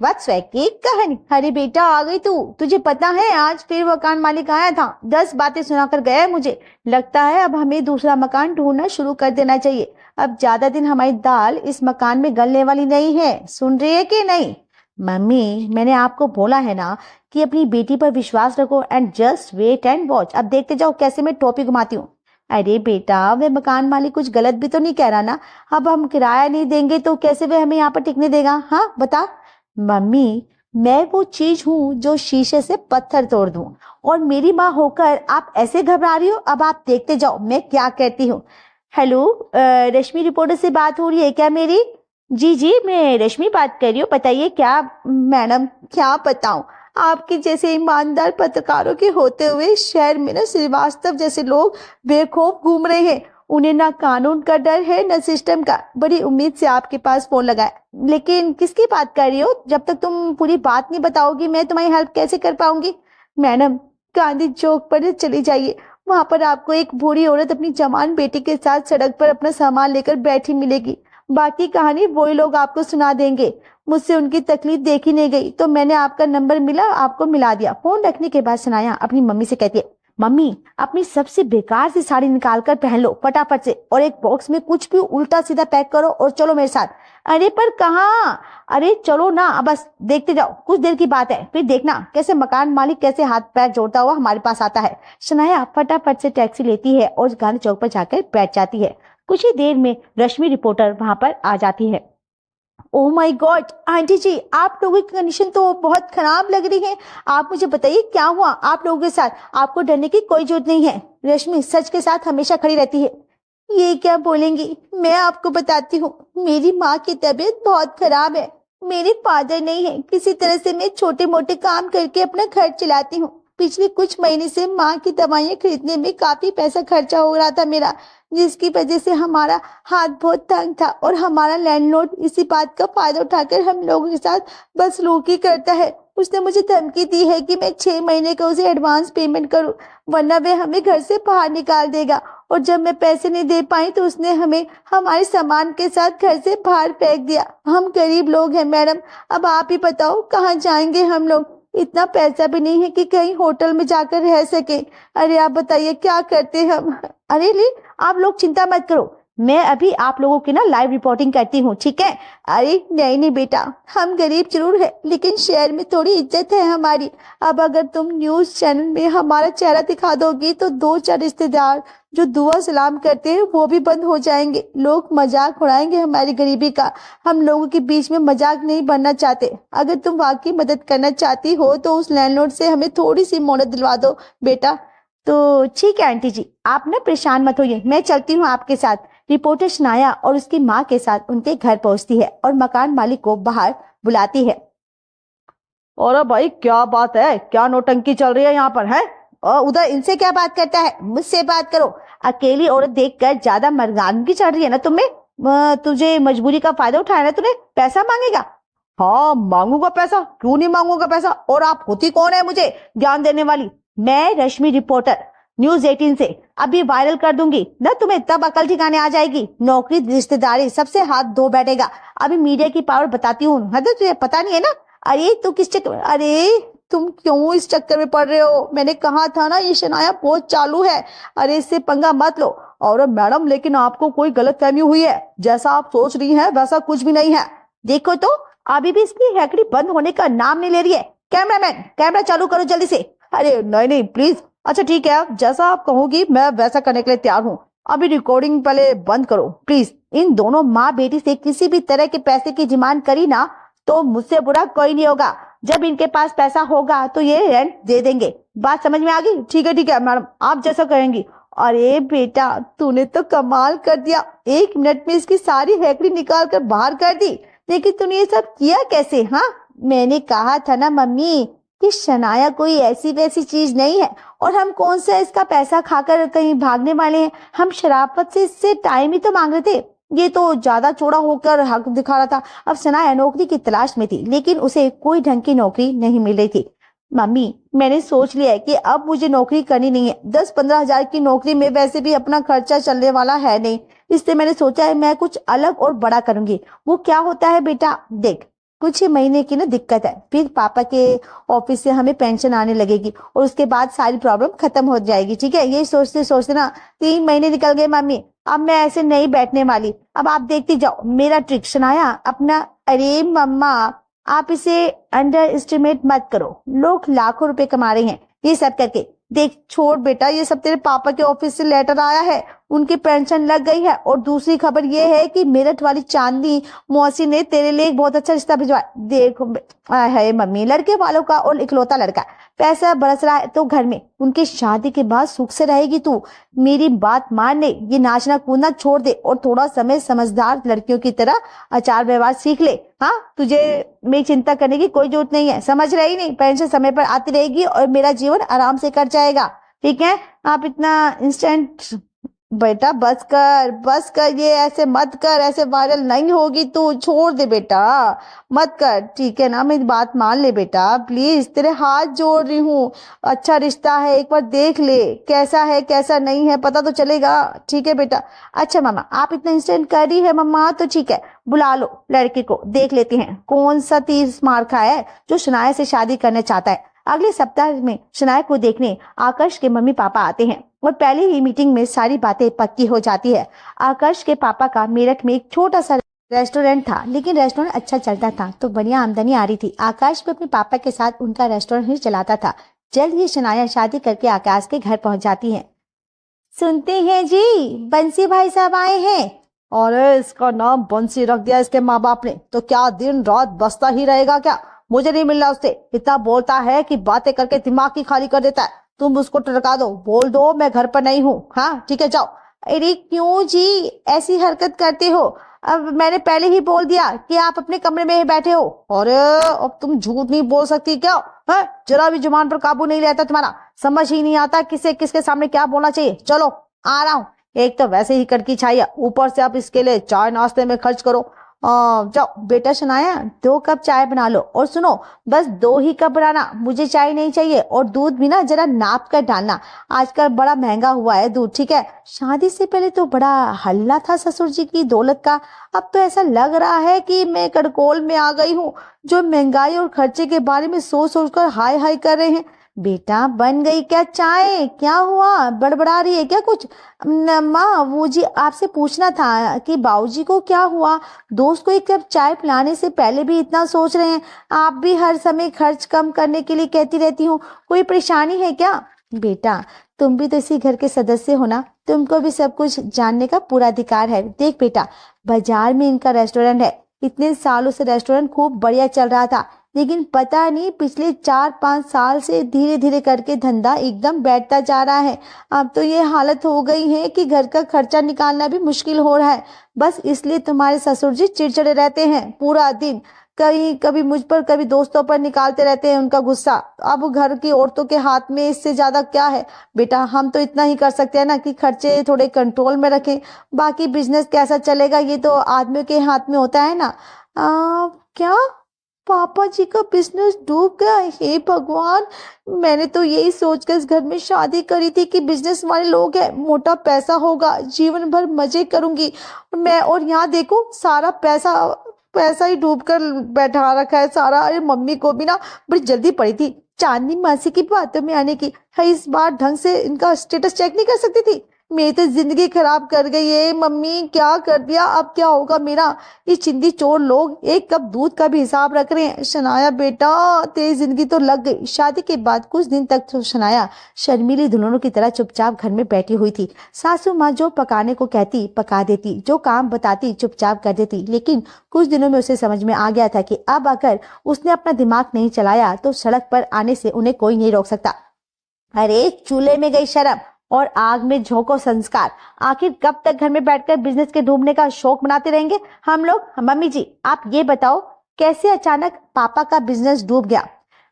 WhatsApp की कहानी। अरे बेटा आ गई तू, तुझे पता है आज फिर मकान मालिक आया था, 10 बातें सुनाकर गया मुझे। लगता है अब हमें दूसरा मकान ढूंढना शुरू कर देना चाहिए। अब ज्यादा दिन हमारी दाल इस मकान में गलने वाली नहीं है, सुन रही है कि नहीं? मम्मी मैंने आपको बोला है ना कि अपनी बेटी पर विश्वास रखो and just wait and watch. अब देखते जाओ कैसे मैं टोपी घुमाती हूँ। अरे बेटा वे मकान मालिक कुछ गलत भी तो नहीं कह रहा ना? अब हम किराया नहीं देंगे तो कैसे वे हमें यहाँ पर टिकने देगा? हाँ बता। मम्मी मैं वो चीज हूँ जो शीशे से पत्थर तोड़ दूं, और मेरी माँ होकर आप ऐसे घबरा रही हो? अब आप देखते जाओ मैं क्या कहती हूँ। हेलो, रश्मि रिपोर्टर से बात हो रही है क्या मेरी? जी जी मैं रश्मि बात कर रही हूँ, बताइए क्या? मैडम क्या बताऊं, आपके जैसे ईमानदार पत्रकारों के होते हुए शहर में ना श्रीवास्तव जैसे लोग बेखौफ घूम रहे हैं। उन्हें ना कानून का डर है ना सिस्टम का। बड़ी उम्मीद से आपके पास फोन लगाया, लेकिन किसकी बात कर रही हो? जब तक तुम पूरी बात नहीं बताओगी मैं तुम्हारी हेल्प कैसे कर पाऊंगी? मैडम गांधी चौक पर चली जाइए, वहां पर आपको एक बूढ़ी औरत अपनी जवान बेटी के साथ सड़क पर अपना सामान लेकर बैठी मिलेगी। बाकी कहानी वही लोग आपको सुना देंगे। मुझसे उनकी तकलीफ देखी नहीं गई तो मैंने आपका नंबर मिला, आपको मिला दिया। फोन रखने के बाद सनाया अपनी मम्मी से कहती है, मम्मी अपनी सबसे बेकार सी साड़ी निकाल कर पहन लो फटाफट से, और एक बॉक्स में कुछ भी उल्टा सीधा पैक करो और चलो मेरे साथ। अरे पर कहाँ? अरे चलो ना, बस देखते जाओ, कुछ देर की बात है, फिर देखना कैसे मकान मालिक कैसे हाथ पैर जोड़ता हुआ हमारे पास आता है। शनाया फटाफट से टैक्सी लेती है और गांधी चौक पर जाकर बैठ जाती है। कुछ ही देर में रश्मि रिपोर्टर वहां पर आ जाती है। ओह माय गॉड आंटी जी, आप लोगों की कंडीशन तो बहुत खराब लग रही है। आप मुझे बताइए क्या हुआ आप लोगों के साथ? आपको डरने की कोई जरूरत नहीं है, रश्मि सच के साथ हमेशा खड़ी रहती है। ये क्या बोलेंगी? मैं आपको बताती हूँ, मेरी माँ की तबीयत बहुत खराब है। मेरे फादर नहीं है, किसी तरह से मैं छोटे मोटे काम करके अपना घर चलाती हूँ। पिछले कुछ महीने से माँ की दवाइयाँ खरीदने में काफी पैसा खर्चा हो रहा था मेरा, जिसकी वजह से हमारा हाथ बहुत तंग था, और हमारा लैंडलॉर्ड इसी बात का फायदा उठाकर हम लोगों के साथ बदसलूकी करता है। उसने मुझे धमकी दी है कि मैं 6 महीने का उसे एडवांस पेमेंट करूं, वरना वह हमें घर से बाहर निकाल देगा। और जब मैं पैसे नहीं दे पाई तो उसने हमें हमारे सामान के साथ घर से बाहर फेंक दिया। हम गरीब लोग हैं मैडम, अब आप ही बताओ कहाँ जाएंगे हम लोग? इतना पैसा भी नहीं है कि कहीं होटल में जाकर रह सके। अरे आप बताइए क्या करते हम? अरे ले आप लोग चिंता मत करो, मैं अभी आप लोगों की ना लाइव रिपोर्टिंग करती हूँ, ठीक है? अरे नहीं नहीं बेटा, हम गरीब जरूर है लेकिन शहर में थोड़ी इज्जत है हमारी। अब अगर तुम न्यूज चैनल में हमारा चेहरा दिखा दोगी तो 2-4 रिश्तेदार जो दुआ सलाम करते हैं वो भी बंद हो जाएंगे। लोग मजाक उड़ाएंगे हमारी गरीबी का। हम लोगों के बीच में मजाक नहीं बनना चाहते। अगर तुम वाकई मदद करना चाहती हो तो उस लैंडलॉर्ड से हमें थोड़ी सी मोहलत दिलवा दो बेटा। तो ठीक है आंटी जी, आप ना परेशान मत होइए, मैं चलती हूँ आपके साथ। रिपोर्टर शनाया और उसकी माँ के साथ उनके घर पहुंचती है और मकान मालिक को बाहर बुलाती है। और भाई क्या बात है, क्या नौटंकी चल रही है यहाँ पर है? और उधर इनसे क्या बात करता है, मुझसे बात करो। अकेली औरत देखकर ज्यादा मर्दानगी चढ़ रही है ना तुम्हें? तुझे मजबूरी का फायदा उठाया ना तूने? पैसा मांगेगा? हाँ मांगूंगा पैसा, क्यों नहीं मांगूंगा पैसा। और आप होती कौन है मुझे ज्ञान देने वाली? मैं रश्मि रिपोर्टर न्यूज 18 से, अभी वायरल कर दूंगी ना तुम्हें, तब अकल ठिकाने आ जाएगी। नौकरी रिश्तेदारी सबसे हाथ धो बैठेगा। अभी मीडिया की पावर बताती हूँ, तुझे पता नहीं है ना? अरे तू किस चक्कर, अरे तुम क्यों इस चक्कर में पड़ रहे हो? मैंने कहा था ना ये शनाया बहुत चालू है, अरे इससे पंगा मत लो। और मैडम लेकिन आपको कोई गलतफहमी हुई है, जैसा आप सोच रही हैं वैसा कुछ भी नहीं है। देखो तो अभी भी इसकी हैकड़ी बंद होने का नाम नहीं ले रही है। कैमरामैन कैमरा चालू करो जल्दी से। अरे नहीं नहीं प्लीज, अच्छा ठीक है जैसा आप कहोगी मैं वैसा करने के लिए तैयार हूँ। अभी रिकॉर्डिंग पहले बंद करो प्लीज। इन दोनों माँ बेटी से किसी भी तरह के पैसे की डिमांड करी ना तो मुझसे बुरा कोई नहीं होगा। जब इनके पास पैसा होगा तो ये रेंट दे देंगे। बात समझ में आ गई? ठीक है मैडम, आप जैसा कहेंगी। अरे बेटा तूने तो कमाल कर दिया, 1 मिनट में इसकी सारी हैकड़ी निकाल कर बाहर कर दी। लेकिन तूने ये सब किया कैसे? हाँ मैंने कहा था ना मम्मी कि शनाया कोई ऐसी वैसी चीज नहीं है, और हम कौन सा इसका पैसा खाकर कहीं भागने वाले हैं। हम शराफत से इससे टाइम ही तो मांग रहे थे। ये तो ज्यादा चौड़ा होकर हक दिखा रहा था। अब शनाया नौकरी की तलाश में थी लेकिन उसे कोई ढंग की नौकरी नहीं मिल रही थी। मम्मी मैंने सोच लिया है कि अब मुझे नौकरी करनी नहीं है। 10-15 हजार की नौकरी में वैसे भी अपना खर्चा चलने वाला है नहीं, इसलिए मैंने सोचा है मैं कुछ अलग और बड़ा करूंगी। वो क्या होता है बेटा? देख, कुछ ही महीने की ना दिक्कत है, फिर पापा के ऑफिस से हमें पेंशन आने लगेगी और उसके बाद सारी प्रॉब्लम खत्म हो जाएगी। ठीक है, ये सोचते सोचते ना 3 महीने निकल गए मम्मी। अब मैं ऐसे नहीं बैठने वाली, अब आप देखती जाओ मेरा ट्रिक। शनाया अपना, अरे मम्मा आप इसे अंडर एस्टिमेट मत करो, लोग लाखों रुपए कमा रहे हैं ये सब करके। देख छोड़ बेटा, ये सब तेरे पापा के ऑफिस से लेटर आया है, उनकी पेंशन लग गई है। और दूसरी खबर ये है कि मेरठ वाली चांदनी मौसी ने तेरे लिए एक बहुत अच्छा रिश्ता भिजवाया। देखो है मम्मी, लड़के वालों का और इकलौता लड़का, पैसा बरस रहा है तो घर में, उनकी शादी के बाद सुख से रहेगी तू। मेरी बात मान ले, ये नाचना कूदना छोड़ दे और थोड़ा समय समझदार लड़कियों की तरह आचार व्यवहार सीख ले। हाँ, तुझे मेरी चिंता करने की कोई जरूरत नहीं है, समझ रही नहीं? पेंशन समय पर आती रहेगी और मेरा जीवन आराम से कट जाएगा। ठीक है, आप इतना इंस्टेंट, बेटा बस कर, ये ऐसे मत कर, ऐसे वायरल नहीं होगी तू, छोड़ दे बेटा, मत कर। ठीक है ना, मेरी बात मान ले बेटा, प्लीज तेरे हाथ जोड़ रही हूँ। अच्छा रिश्ता है, एक बार देख ले कैसा है कैसा नहीं है, पता तो चलेगा। ठीक है बेटा। अच्छा मामा, आप इतना इंस्टेंट कर रही है मम्मा, तो ठीक है, बुला लो लड़के को, देख लेते हैं कौन सा तीर मार खा है जो शनाया से शादी करना चाहता है। अगले सप्ताह में शनाया को देखने आकाश के मम्मी पापा आते हैं और पहले ही मीटिंग में सारी बातें पक्की हो जाती है। आकाश के पापा का मेरठ में एक छोटा सा रेस्टोरेंट था, लेकिन रेस्टोरेंट अच्छा चलता था तो बढ़िया आमदनी आ रही थी। आकाश भी अपने पापा के साथ उनका रेस्टोरेंट ही चलाता था। जल्द ही शनाया शादी करके आकाश के घर पहुंच जाती है। सुनते हैं जी, बंसी भाई साहब आए हैं। और इसका नाम बंसी रख दिया इसके माँ बाप ने, तो क्या दिन रात बसता ही रहेगा क्या? मुझे नहीं मिल रहा उससे, इतना बोलता है कि बातें करके दिमाग ही खाली कर देता है। तुम उसको टरका दो, बोल दो मैं घर पर नहीं हूँ। हाँ ठीक है, जाओ। अरे क्यों जी ऐसी हरकत करते हो? अब मैंने पहले ही बोल दिया कि आप अपने कमरे में ही बैठे हो। और अब तुम झूठ नहीं बोल सकती क्या? है, जरा भी जुबान पर काबू नहीं रहता तुम्हारा, समझ ही नहीं आता किसे किसके सामने क्या बोलना चाहिए। चलो आ रहा हूँ, एक तो वैसे ही कड़की छाई है, ऊपर से आप इसके लिए चाय नाश्ते में खर्च करो। जाओ बेटा शनाया, 2 कप चाय बना लो। और सुनो, बस 2 ही कप बनाना, मुझे चाय नहीं चाहिए। और दूध भी ना जरा नाप कर डालना, आजकल बड़ा महंगा हुआ है दूध। ठीक है, शादी से पहले तो बड़ा हल्ला था ससुर जी की दौलत का, अब तो ऐसा लग रहा है कि मैं कड़कोल में आ गई हूँ, जो महंगाई और खर्चे के बारे में सोच सोच कर हाय हाय कर रहे हैं। बेटा बन गई क्या चाय? क्या हुआ, बड़बड़ा रही है क्या कुछ? माँ वो जी आपसे पूछना था कि बाबूजी को क्या हुआ, दोस्त को एक कप चाय पिलाने से पहले भी इतना सोच रहे हैं। आप भी हर समय खर्च कम करने के लिए कहती रहती हूँ, कोई परेशानी है क्या? बेटा तुम भी तो इसी घर के सदस्य हो ना, तुमको भी सब कुछ जानने का पूरा अधिकार है। देख बेटा, बाजार में इनका रेस्टोरेंट है, इतने सालों से रेस्टोरेंट खूब बढ़िया चल रहा था, लेकिन पता नहीं पिछले 4-5 साल से धीरे धीरे करके धंधा एकदम बैठता जा रहा है। अब तो ये हालत हो गई है कि घर का खर्चा निकालना भी मुश्किल हो रहा है। बस इसलिए तुम्हारे ससुर जी चिड़चिड़े रहते हैं पूरा दिन, कहीं कभी मुझ पर कभी दोस्तों पर निकालते रहते हैं उनका गुस्सा। अब घर की औरतों के हाथ में इससे ज्यादा क्या है बेटा, हम तो इतना ही कर सकते हैं ना कि खर्चे थोड़े कंट्रोल में रखें, बाकी बिजनेस कैसा चलेगा ये तो आदमियों के हाथ में होता है ना। क्या पापा जी का बिजनेस डूब गया? हे भगवान, मैंने तो यही सोचकर इस घर में शादी करी थी कि बिजनेस वाले लोग हैं, मोटा पैसा होगा, जीवन भर मजे करूंगी मैं। और यहाँ देखो सारा पैसा ही डूब कर बैठा रखा है सारा। अरे मम्मी को भी ना बड़ी जल्दी पड़ी थी चांदनी मासी की बातों में आने की, है इस बार ढंग से इनका स्टेटस चेक नहीं कर सकती थी। मेरी तो जिंदगी खराब कर गई है मम्मी, क्या कर दिया, अब क्या होगा मेरा? ये चिंदी चोर लोग 1 कप दूध का भी हिसाब रख रहे हैं। शनाया बेटा तेरी जिंदगी तो लग गई। शादी के बाद कुछ दिन तक तो शनाया शर्मीली दुल्हनों की तरह चुपचाप घर में बैठी हुई थी। सासू माँ जो पकाने को कहती पका देती, जो काम बताती चुपचाप कर देती। लेकिन कुछ दिनों में उसे समझ में आ गया था कि अब अगर उसने अपना दिमाग नहीं चलाया तो सड़क पर आने से उन्हें कोई नहीं रोक सकता। अरे चूल्हे में गई शर्म और आग में झोंको संस्कार। आखिर कब तक घर में बैठकर बिजनेस के डूबने का शौक मनाते रहेंगे हम लोग? मम्मी जी आप ये बताओ, कैसे अचानक पापा का बिजनेस डूब गया?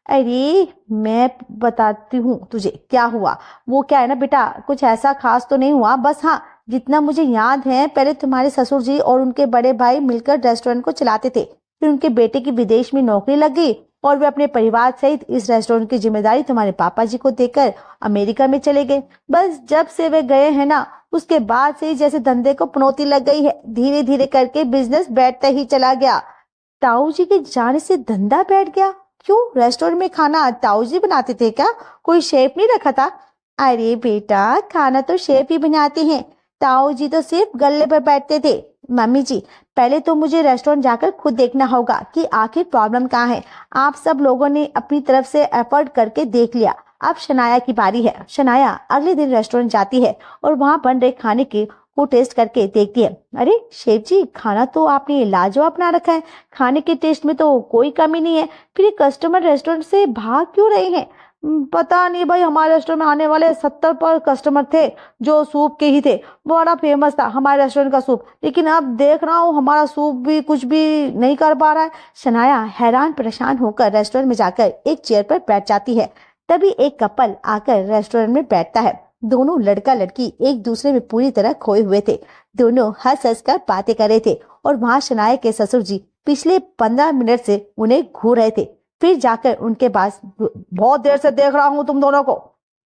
अरे मैं बताती हूँ तुझे क्या हुआ। वो क्या है ना बेटा, कुछ ऐसा खास तो नहीं हुआ, बस हाँ जितना मुझे याद है पहले तुम्हारे ससुर जी और उनके बड़े भाई मिलकर रेस्टोरेंट को चलाते थे, फिर उनके बेटे की विदेश में नौकरी लग गई और वे अपने परिवार सहित इस रेस्टोरेंट की जिम्मेदारी तुम्हारे पापा जी को देकर अमेरिका में चले गए। बस जब से वे गए हैं ना, उसके बाद से ही जैसे धंधे को पनौती लग गई है, धीरे धीरे करके बिजनेस बैठता ही चला गया। ताऊ जी के जाने से धंधा बैठ गया। क्यों, रेस्टोरेंट में खाना ताऊ जी बनाते थे क्या? कोई शेफ नहीं रखा था? अरे बेटा, खाना तो शेफ ही बनाते हैं, ताऊ जी तो सिर्फ गल्ले पर बैठते थे। मम्मी जी, पहले तो मुझे रेस्टोरेंट जाकर खुद देखना होगा कि आखिर प्रॉब्लम कहाँ है। आप सब लोगों ने अपनी तरफ से एफर्ट करके देख लिया, अब शनाया की बारी है। शनाया अगले दिन रेस्टोरेंट जाती है और वहां बन रहे खाने को टेस्ट करके देखती है। अरे शेफ जी, खाना तो आपने लाजवाब बना रखा है, खाने के टेस्ट में तो कोई कमी नहीं है, फिर ये कस्टमर रेस्टोरेंट से भाग क्यों रहे हैं? पता नहीं भाई, हमारे रेस्टोरेंट में आने वाले 70 पर कस्टमर थे जो सूप के ही थे। बड़ा फेमस था हमारे रेस्टोरेंट का सूप, लेकिन अब देख रहा हूँ हमारा सूप भी कुछ भी नहीं कर पा रहा है। शनाया हैरान परेशान होकर रेस्टोरेंट में जाकर एक चेयर पर बैठ जाती है। तभी एक कपल आकर रेस्टोरेंट में बैठता है। दोनों लड़का लड़की एक दूसरे में पूरी तरह खोए हुए थे। दोनों हंस हंस कर बातें कर रहे थे और वहां शनाया के ससुर जी पिछले 15 मिनट से उन्हें घूर रहे थे। फिर जाकर उनके पास, बहुत देर से देख रहा हूँ तुम दोनों को,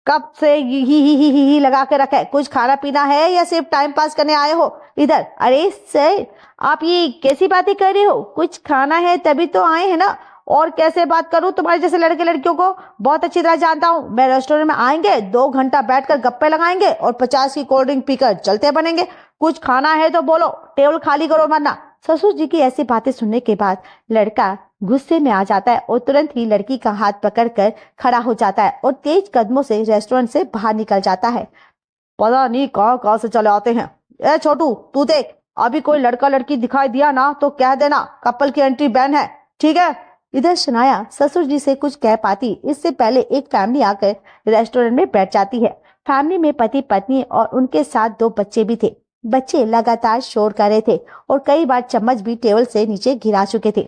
कब से ही लगा के रखा है, कुछ खाना पीना है या सिर्फ टाइम पास करने आए हो इधर? अरे सर, आप ये कैसी बातें कर रहे हो? कुछ खाना है तभी तो आए हैं ना। और कैसे बात करूं, तुम्हारे जैसे लड़के लड़कियों को बहुत अच्छी तरह जानता हूं मैं। रेस्टोरेंट में आएंगे, 2 घंटा बैठकर गप्पे लगाएंगे और 50 की कोल्ड ड्रिंक पीकर चलते बनेंगे। कुछ खाना है तो बोलो, टेबल खाली करो वरना। ससुर जी की ऐसी बातें सुनने के बाद लड़का गुस्से में आ जाता है और तुरंत ही लड़की का हाथ पकड़कर खड़ा हो जाता है और तेज कदमों से रेस्टोरेंट से बाहर निकल जाता है। पता नहीं कहाँ से चले आते हैं। ए छोटू, तू देख, अभी कोई लड़का लड़की दिखाई दिया ना तो कह देना कपल की एंट्री बैन है, ठीक है? इधर शनाया ससुर जी से कुछ कह पाती इससे पहले एक फैमिली आकर रेस्टोरेंट में बैठ जाती है। फैमिली में पति पत्नी और उनके साथ 2 बच्चे भी थे। बच्चे लगातार शोर कर रहे थे और कई बार चम्मच भी टेबल से नीचे गिरा चुके थे।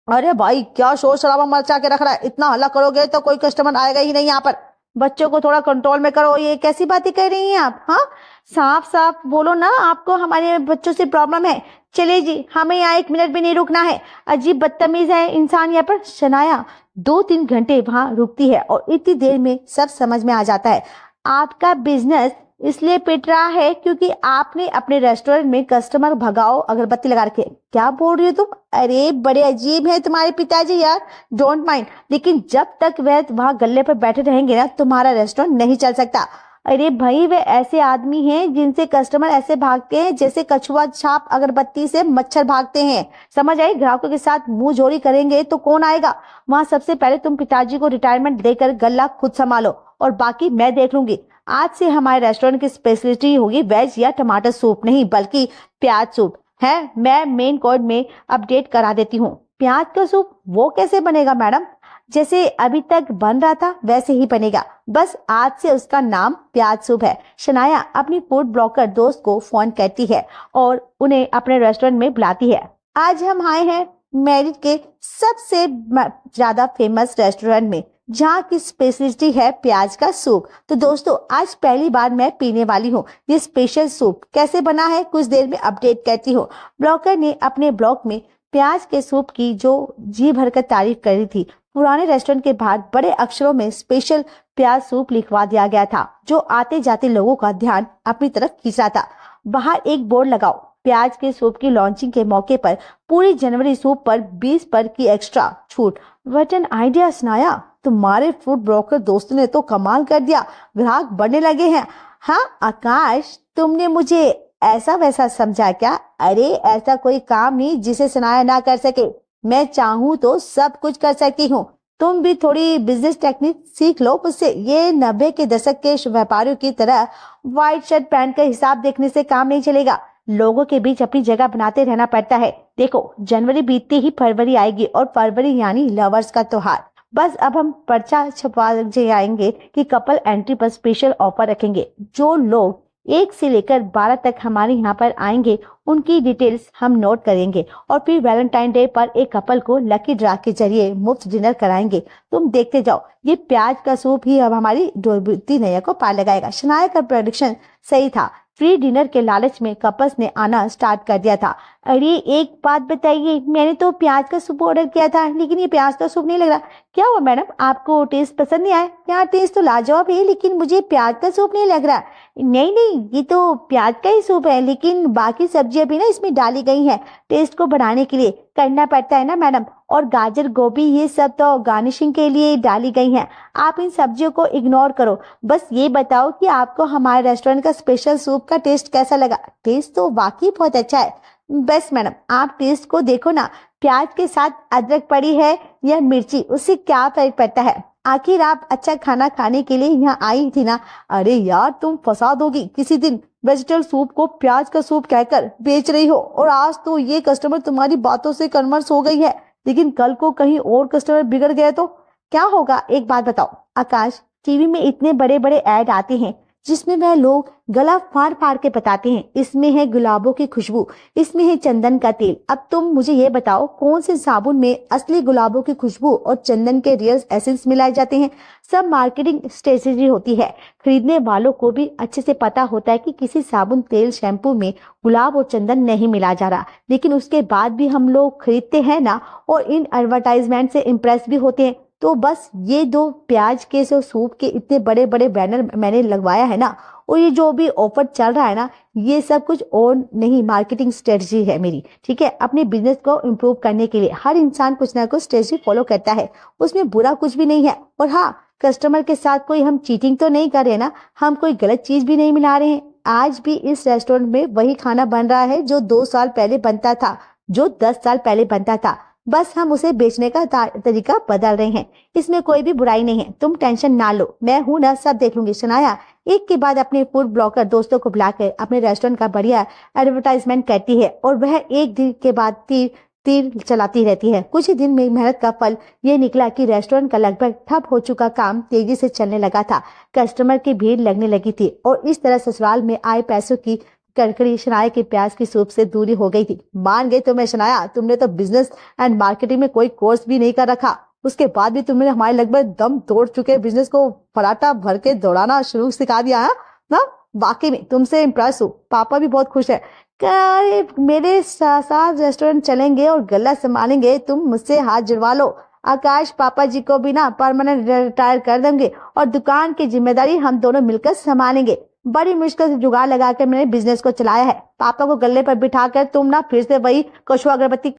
अरे भाई, क्या शोर शराबा मचा के रख रहा है? इतना हल्ला करोगे तो कोई कस्टमर आएगा ही नहीं यहाँ पर। बच्चों को थोड़ा कंट्रोल में करो। ये कैसी बातें कर रही हैं आप? हाँ, साफ साफ बोलो ना, आपको हमारे बच्चों से प्रॉब्लम है। चलिए जी, हमें यहाँ 1 मिनट भी नहीं रुकना है। अजीब बदतमीज है इंसान यहाँ पर। शनाया 2-3 घंटे वहां रुकती है और इतनी देर में सब समझ में आ जाता है। आपका बिजनेस इसलिए पिट रहा है क्योंकि आपने अपने रेस्टोरेंट में कस्टमर भगाओ अगरबत्ती लगा रखे। क्या बोल रही हो तुम? अरे बड़े अजीब है तुम्हारे पिताजी यार, डोंट माइंड, लेकिन जब तक वह वहां गल्ले पर बैठे रहेंगे ना, तुम्हारा रेस्टोरेंट नहीं चल सकता। अरे भाई, वे ऐसे आदमी हैं जिनसे कस्टमर ऐसे भागते हैं जैसे कछुआ छाप अगरबत्ती से मच्छर भागते हैं, समझ आई? ग्राहकों के साथ मुंह जोड़ी करेंगे तो कौन आएगा वहां? सबसे पहले तुम पिताजी को रिटायरमेंट देकर गल्ला खुद संभालो और बाकी मैं देख लूंगी। आज से हमारे रेस्टोरेंट की स्पेशलिटी होगी वेज या टमाटर सूप नहीं बल्कि प्याज सूप है। मैं मेन कोड में अपडेट करा देती हूँ। प्याज का सूप? वो कैसे बनेगा मैडम? जैसे अभी तक बन रहा था वैसे ही बनेगा, बस आज से उसका नाम प्याज सूप है। शनाया अपनी फूड ब्लॉगर दोस्त को फोन करती है और उन्हें अपने रेस्टोरेंट में बुलाती है। आज हम आए हैं मेरिट के सबसे ज्यादा फेमस रेस्टोरेंट में जहाँ की स्पेशलिटी है प्याज का सूप। तो दोस्तों, आज पहली बार मैं पीने वाली हूँ ये स्पेशल सूप। कैसे बना है कुछ देर में अपडेट करती हूँ। ब्लॉगर ने अपने ब्लॉग में प्याज के सूप की जो जी भरकर तारीफ करी थी, पुराने रेस्टोरेंट के बाहर बड़े अक्षरों में स्पेशल प्याज सूप लिखवा दिया गया था, जो आते जाते लोगों का ध्यान अपनी तरफ खींच रहा था। बाहर एक बोर्ड लगाओ, प्याज के सूप की लॉन्चिंग के मौके पर पूरी जनवरी सूप पर 20% की एक्स्ट्रा छूट। व्हाट एन आइडिया सुनाया, तुम्हारे फूड ब्रोकर दोस्त ने तो कमाल कर दिया, ग्राहक बढ़ने लगे हैं। हाँ आकाश, तुमने मुझे ऐसा वैसा समझा क्या? अरे ऐसा कोई काम नहीं जिसे सुनाया ना कर सके। मैं चाहूँ तो सब कुछ कर सकती हूँ। तुम भी थोड़ी बिजनेस टेक्निक सीख लो मुझसे। ये 90 के दशक के व्यापारियों की तरह व्हाइट शर्ट पहनकर हिसाब देखने से काम नहीं चलेगा। लोगों के बीच अपनी जगह बनाते रहना पड़ता है। देखो, जनवरी बीतते ही फरवरी आएगी और फरवरी यानी लवर्स का त्योहार। बस अब हम पर्चा छपवा आएंगे कि कपल एंट्री पर स्पेशल ऑफर रखेंगे। जो लोग 1 से लेकर 12 तक हमारे यहाँ पर आएंगे उनकी डिटेल्स हम नोट करेंगे और फिर वैलेंटाइन डे पर एक कपल को लकी ड्रा के जरिए मुफ्त डिनर कराएंगे। तुम देखते जाओ, ये प्याज का सूप ही अब हमारी डोबती नैया को पार लगाएगा। शनाया का प्रेडिक्शन सही था। फ्री डिनर के लालच में कपल्स ने आना स्टार्ट कर दिया था। अरे एक बात बताइए, मैंने तो प्याज का सूप ऑर्डर किया था लेकिन ये प्याज का सूप नहीं लग रहा, क्या हुआ मैडम, आपको टेस्ट पसंद नहीं आया? यहाँ टेस्ट तो लाजवाब है, लेकिन मुझे प्याज का सूप नहीं लग रहा। नहीं नहीं, ये तो प्याज का ही सूप है, लेकिन बाकी सब्जियां भी ना इसमें डाली गई हैं टेस्ट को बढ़ाने के लिए। करना पड़ता है ना मैडम। और गाजर, गोभी, ये सब तो गार्निशिंग के लिए डाली गई हैं। आप इन सब्जियों को इग्नोर करो। बस ये बताओ कि आपको हमारे रेस्टोरेंट का स्पेशल सूप का टेस्ट कैसा लगा? टेस्ट तो वाकई बहुत अच्छा है। बस मैडम, आप टेस्ट को देखो ना, प्याज के साथ अदरक पड़ी है या मिर्ची, उससे क्या फर्क पड़ता है? आखिर आप अच्छा खाना खाने के लिए यहाँ आई थी ना। अरे यार, तुम फंसा दोगी किसी दिन। वेजिटेबल सूप को प्याज का सूप कहकर बेच रही हो, और आज तो ये कस्टमर तुम्हारी बातों से कन्वर्स हो गई है, लेकिन कल को कहीं और कस्टमर बिगड़ गए तो क्या होगा? एक बात बताओ आकाश, टीवी में इतने बड़े बड़े ऐड आते हैं जिसमें वह लोग गला फाड़ फाड़ के बताते हैं इसमें है गुलाबों की खुशबू, इसमें है चंदन का तेल। अब तुम मुझे ये बताओ, कौन से साबुन में असली गुलाबों की खुशबू और चंदन के रियल एसेंस मिलाए जाते हैं? सब मार्केटिंग स्ट्रेटेजी होती है। खरीदने वालों को भी अच्छे से पता होता है कि किसी साबुन, तेल, शैम्पू में गुलाब और चंदन नहीं मिला जा रहा, लेकिन उसके बाद भी हम लोग खरीदते हैं ना, और इन एडवर्टाइजमेंट से इम्प्रेस भी होते हैं। तो बस ये दो प्याज के सूप के इतने बड़े बड़े बैनर मैंने लगवाया है ना, और ये जो भी ऑफर चल रहा है ना, ये सब कुछ और नहीं, मार्केटिंग स्ट्रेटजी है मेरी। ठीक है, अपने बिजनेस को इम्प्रूव करने के लिए हर इंसान कुछ ना कुछ स्ट्रेटजी फॉलो करता है, उसमें बुरा कुछ भी नहीं है। और हाँ, कस्टमर के साथ कोई हम चीटिंग तो नहीं कर रहे ना, हम कोई गलत चीज भी नहीं मिला रहे हैं। आज भी इस रेस्टोरेंट में वही खाना बन रहा है जो 2 साल पहले बनता था, जो 10 साल पहले बनता था। बस हम उसे बेचने का तरीका बदल रहे हैं। इसमें कोई भी बुराई नहीं है, तुम टेंशन ना लो, मैं हूं ना, सब देख लूंगी। शनाया एक के बाद अपने फूड ब्लॉगर दोस्तों को बुलाकर अपने रेस्टोरेंट का बढ़िया एडवर्टाइजमेंट करती है, और वह एक दिन के बाद तीर तीर चलाती रहती है। कुछ ही दिन में मेहनत का फल ये निकला कि रेस्टोरेंट का लगभग ठप हो चुका काम तेजी से चलने लगा था। कस्टमर की भीड़ लगने लगी थी, और इस तरह ससुराल में आए पैसों की कड़कड़ी शनाया के प्याज की सूप से दूरी हो गई थी। मान गई तुम्हें शनाया, तुमने तो बिजनेस एंड मार्केटिंग में कोई कोर्स भी नहीं कर रखा, उसके बाद भी तुमने हमारे लगभग दम तोड़ चुके बिजनेस को फराटा भर के दौड़ाना शुरू सिखा दिया है ना। वाकई में तुमसे इम्प्रेस हूँ, पापा भी बहुत खुश है। अरे मेरे साथ रेस्टोरेंट चलेंगे और गला संभालेंगे, तुम मुझसे हाथ जुड़वा लो। आकाश पापा जी को भी ना परमानेंट रिटायर कर देंगे, और दुकान की जिम्मेदारी हम दोनों मिलकर संभालेंगे। बड़ी मुश्किल से जुगाड़ लगाकर मैंने बिजनेस को चलाया है। पापा को गले पर बिठाकर तुम ना फिर से वही कछुआ अगरबत्ती।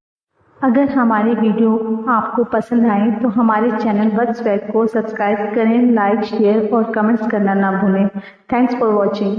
अगर हमारी वीडियो आपको पसंद आए तो हमारे चैनल बर्ड्स वेब को सब्सक्राइब करें, लाइक, शेयर और कमेंट्स करना ना भूलें। Thanks for watching.